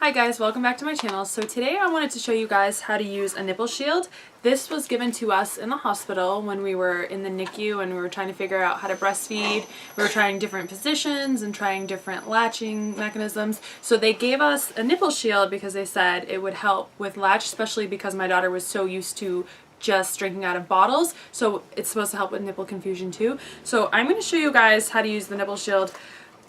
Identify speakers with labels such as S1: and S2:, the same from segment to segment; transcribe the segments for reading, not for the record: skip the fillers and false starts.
S1: Hi guys, welcome back to my channel. So today I wanted to show you guys how to use a nipple shield. This was given to us in the hospital when we were in the NICU and we were trying to figure out how to breastfeed. We were trying different positions and trying different latching mechanisms. So they gave us a nipple shield because they said it would help with latch, especially because my daughter was so used to just drinking out of bottles. So it's supposed to help with nipple confusion too. So I'm going to show you guys how to use the nipple shield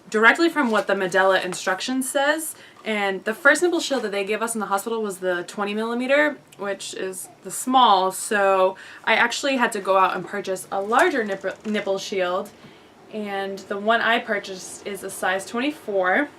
S1: directly from what the Medela instructions says. And the first nipple shield that they gave us in the hospital was the 20 millimeter, which is the small. So I actually had to go out and purchase a larger nipple shield. And the one I purchased is a size 24.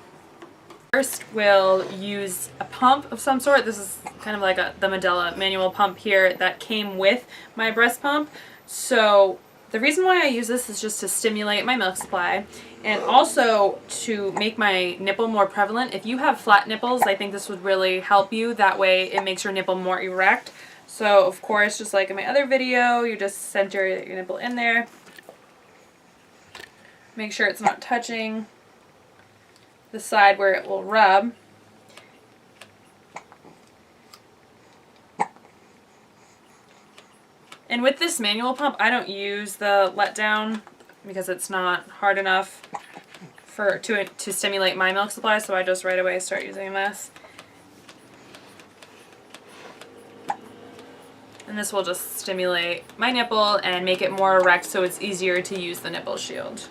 S1: First, we'll use a pump of some sort. This is kind of like the Medela manual pump here that came with my breast pump. So the reason why I use this is just to stimulate my milk supply and also to make my nipple more prevalent. If you have flat nipples, I think this would really help you. That way it makes your nipple more erect. So of course, just like in my other video, you just center your nipple in there. Make sure it's not touching the side where it will rub. And with this manual pump, I don't use the letdown because it's not hard enough to stimulate my milk supply, so I just right away start using this. And this will just stimulate my nipple and make it more erect so it's easier to use the nipple shield.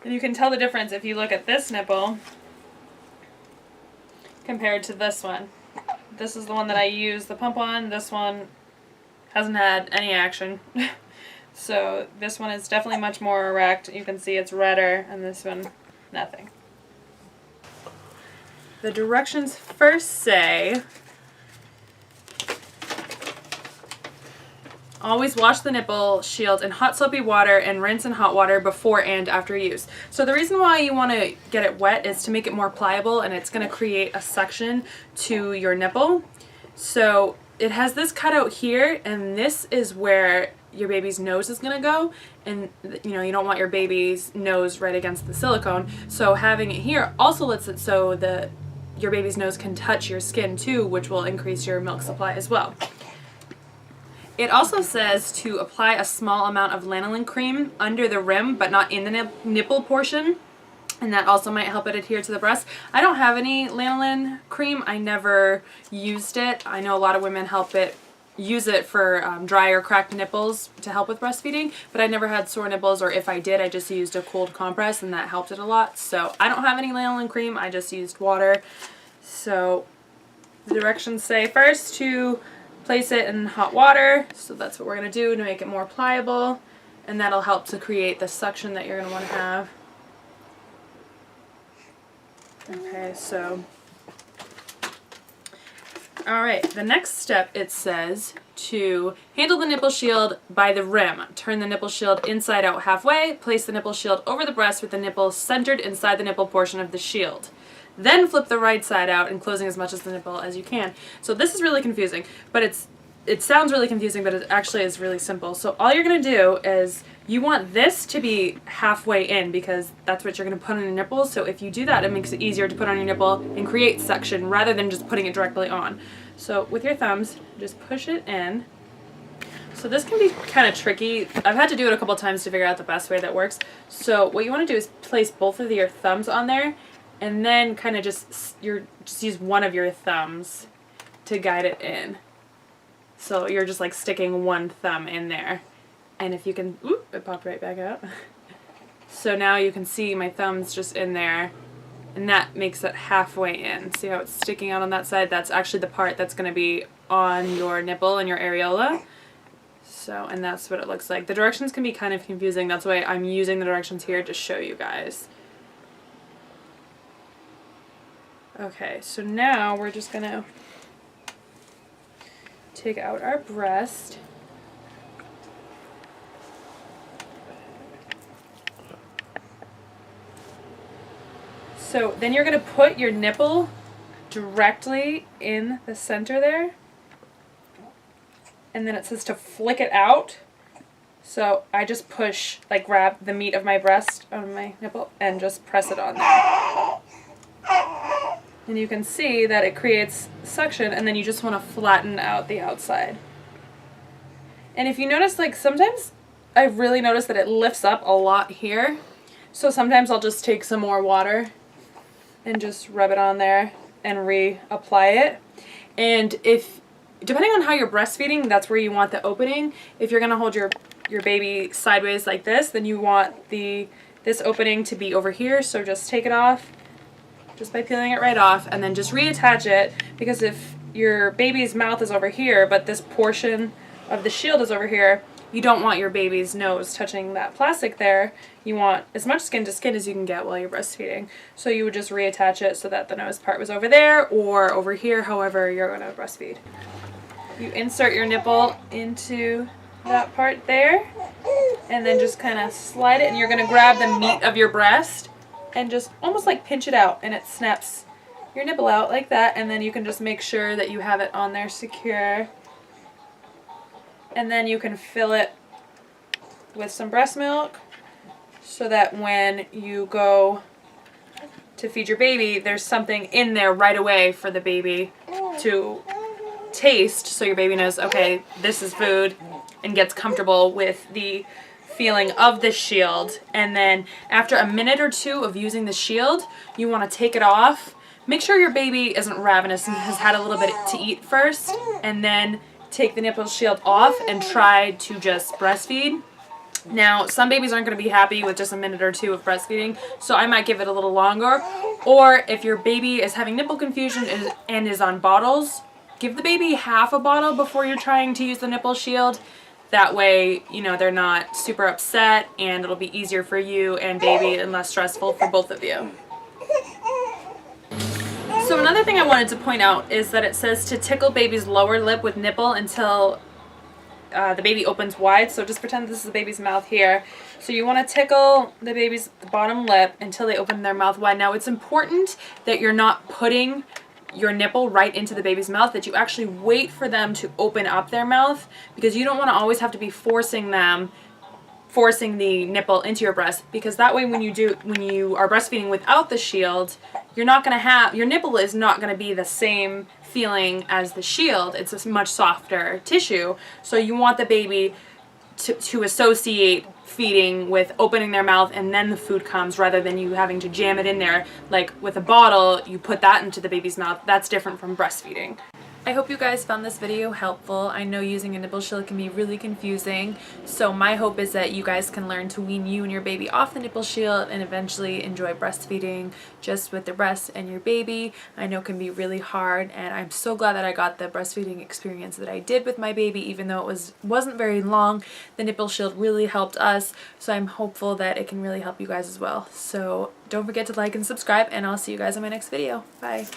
S1: And you can tell the difference if you look at this nipple compared to this one. This is the one that I use the pump on. This one hasn't had any action. So this one is definitely much more erect. You can see it's redder, and this one, nothing. The directions first say, always wash the nipple shield in hot soapy water and rinse in hot water before and after use. So the reason why you want to get it wet is to make it more pliable, and it's going to create a suction to your nipple. So it has this cutout here, and this is where your baby's nose is going to go, and you know, you don't want your baby's nose right against the silicone. So having it here also lets it so that your baby's nose can touch your skin too, which will increase your milk supply as well. It also says to apply a small amount of lanolin cream under the rim, but not in the nipple portion, and that also might help it adhere to the breast. I don't have any lanolin cream. I never used it. I know a lot of women use it for dry or cracked nipples to help with breastfeeding, but I never had sore nipples, or if I did, I just used a cold compress, and that helped it a lot. So I don't have any lanolin cream. I just used water. So the directions say first to place it in hot water, so that's what we're going to do to make it more pliable, and that'll help to create the suction that you're going to want to have. Okay, so alright, the next step, it says to handle the nipple shield by the rim. Turn the nipple shield inside out halfway, place the nipple shield over the breast with the nipple centered inside the nipple portion of the shield. Then flip the right side out, enclosing as much of the nipple as you can. So this is really confusing, but it sounds really confusing, but it actually is really simple. So all you're going to do is you want this to be halfway in, because that's what you're going to put on your nipple. So if you do that, it makes it easier to put on your nipple and create suction rather than just putting it directly on. So with your thumbs, just push it in. So this can be kind of tricky. I've had to do it a couple times to figure out the best way that works. So what you want to do is place both of your thumbs on there, and then kind of just use one of your thumbs to guide it in. So you're just like sticking one thumb in there. And if you can, oop, it popped right back out. So now you can see my thumb's just in there, and that makes it halfway in. See how it's sticking out on that side? That's actually the part that's going to be on your nipple and your areola. So, and that's what it looks like. The directions can be kind of confusing. That's why I'm using the directions here to show you guys. Okay, so now we're just going to take out our breast. So then you're going to put your nipple directly in the center there. And then it says to flick it out. So I just push, like grab the meat of my breast on my nipple and just press it on there. And you can see that it creates suction, and then you just want to flatten out the outside. And if you notice, like sometimes I've really noticed that it lifts up a lot here. So sometimes I'll just take some more water and just rub it on there and reapply it. And if, depending on how you're breastfeeding, that's where you want the opening. If you're going to hold your baby sideways like this, then you want this opening to be over here. So just take it off just by peeling it right off, and then just reattach it, because if your baby's mouth is over here but this portion of the shield is over here, you don't want your baby's nose touching that plastic there. You want as much skin to skin as you can get while you're breastfeeding. So you would just reattach it so that the nose part was over there or over here, however you're going to breastfeed. You insert your nipple into that part there, and then just kind of slide it, and you're going to grab the meat of your breast and just almost like pinch it out, and it snaps your nipple out like that. And then you can just make sure that you have it on there secure, and then you can fill it with some breast milk so that when you go to feed your baby, there's something in there right away for the baby to taste, so your baby knows, okay, this is food, and gets comfortable with the feeling of the shield. And then after a minute or two of using the shield, you want to take it off. Make sure your baby isn't ravenous and has had a little bit to eat first, and then take the nipple shield off and try to just breastfeed. Now, some babies aren't going to be happy with just a minute or two of breastfeeding, so I might give it a little longer. Or if your baby is having nipple confusion and is on bottles, give the baby half a bottle before you're trying to use the nipple shield. That way, you know, they're not super upset, and it'll be easier for you and baby and less stressful for both of you. So another thing I wanted to point out is that it says to tickle baby's lower lip with nipple until the baby opens wide. So just pretend this is the baby's mouth here. So you want to tickle the baby's bottom lip until they open their mouth wide. Now, it's important that you're not putting your nipple right into the baby's mouth, that you actually wait for them to open up their mouth, because you don't want to always have to be forcing the nipple into your breast, because that way when you are breastfeeding without the shield, you're not going to have, your nipple is not going to be the same feeling as the shield. It's a much softer tissue, so you want the baby to associate feeding with opening their mouth and then the food comes, rather than you having to jam it in there. Like with a bottle, you put that into the baby's mouth. That's different from breastfeeding. I hope you guys found this video helpful. I know using a nipple shield can be really confusing, so my hope is that you guys can learn to wean you and your baby off the nipple shield and eventually enjoy breastfeeding just with the breast and your baby. I know it can be really hard, and I'm so glad that I got the breastfeeding experience that I did with my baby. Even though it wasn't very long, the nipple shield really helped us, so I'm hopeful that it can really help you guys as well. So don't forget to like and subscribe, and I'll see you guys in my next video. Bye!